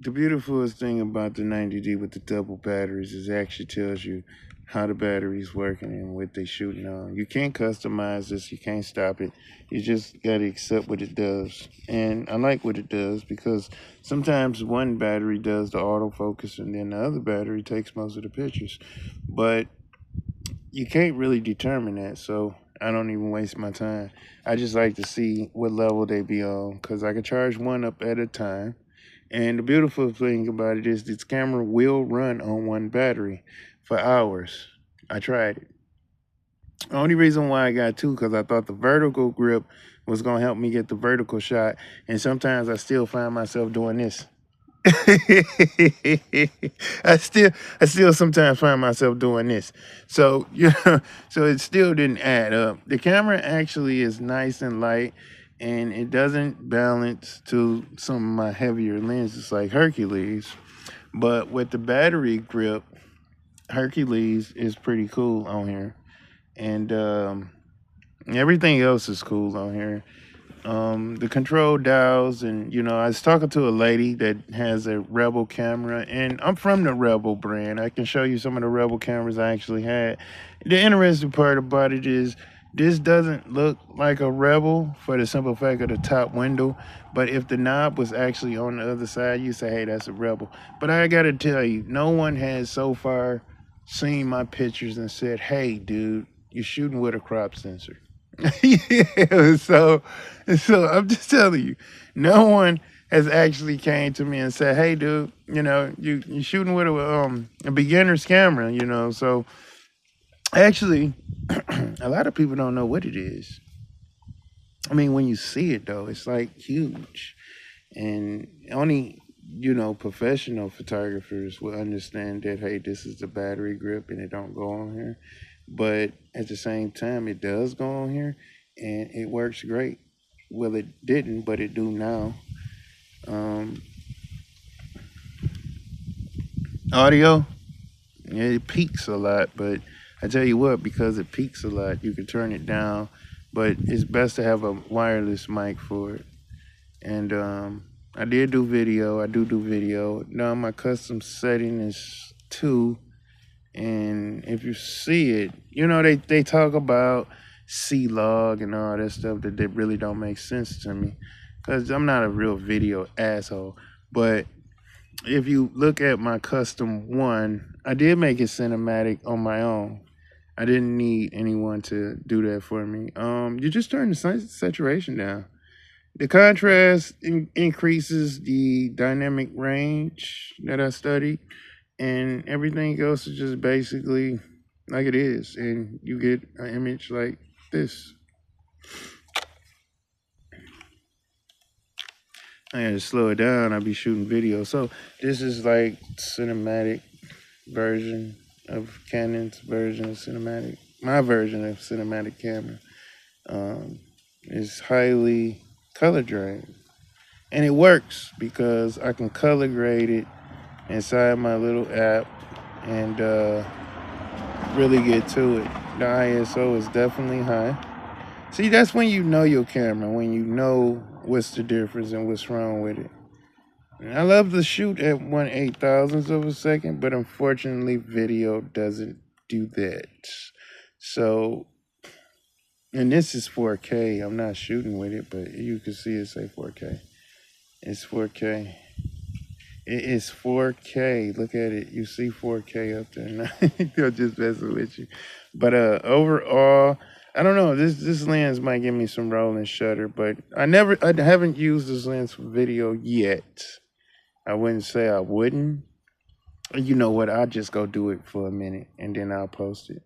The beautifulest thing about the 90D with the double batteries is it actually tells you how the battery's working and what they're shooting on. You can't customize this, you can't stop it. You just gotta accept what it does. And I like what it does because sometimes one battery does the autofocus and then the other battery takes most of the pictures. But you can't really determine that, so I don't even waste my time. I just like to see what level they be on because I can charge one up at a time. And the beautiful thing about it is this camera will run on one battery for hours. I tried it. The only reason why I got two because I thought the vertical grip was gonna help me get the vertical shot, and sometimes I still find myself doing this. I still sometimes find myself doing this. So so it still didn't add up. The camera actually is nice and light and it doesn't balance to some of my heavier lenses like Hercules. But with the battery grip, Hercules is pretty cool on here. And everything else is cool on here. The control dials, and I was talking to a lady that has a Rebel camera, and I'm from the Rebel brand. I can show you some of the Rebel cameras I actually had. The interesting part about it is this doesn't look like a Rebel for the simple fact of the top window, but if the knob was actually on the other side, you say, hey, that's a Rebel. But I gotta tell you, no one has so far seen my pictures and said, hey, dude, you're shooting with a crop sensor. Yeah, so I'm just telling you, no one has actually came to me and said, "Hey, dude, you shooting with a beginner's camera, So actually, a lot of people don't know what it is. I mean, when you see it though, it's like huge, and only professional photographers will understand that. Hey, this is the battery grip, and it don't go on here. But at the same time, it does go on here, and it works great. Well, it didn't, but it do now. Um, Audio, yeah, it peaks a lot, but I tell you what, because it peaks a lot, you can turn it down. But it's best to have a wireless mic for it. And I did do video. I do video. Now my custom setting is 2. And if you see it, they talk about C log and all that stuff that really don't make sense to me because I'm not a real video asshole. But if you look at my custom one, I did make it cinematic on my own. I didn't need anyone to do that for me. You just turn the saturation down. The contrast increases the dynamic range that I studied, and everything else is just basically like it is, and you get an image like this. I had to slow it down. I'll be shooting video, so this is like cinematic version of Canon's version of cinematic. My version of cinematic camera is highly color drained, and it works because I can color grade it inside my little app and really get to it. The ISO is definitely high. See, that's when you know your camera, when you know what's the difference and what's wrong with it. And I love to shoot at 1/8,000th of a second, but unfortunately, video doesn't do that. So, and this is 4K. I'm not shooting with it, but you can see it say 4K. It's 4K. It is 4K. Look at it. You see 4K up there. They're just messing with you. But overall, I don't know. This lens might give me some rolling shutter, but I haven't used this lens for video yet. I wouldn't say I wouldn't. You know what? I'll just go do it for a minute and then I'll post it.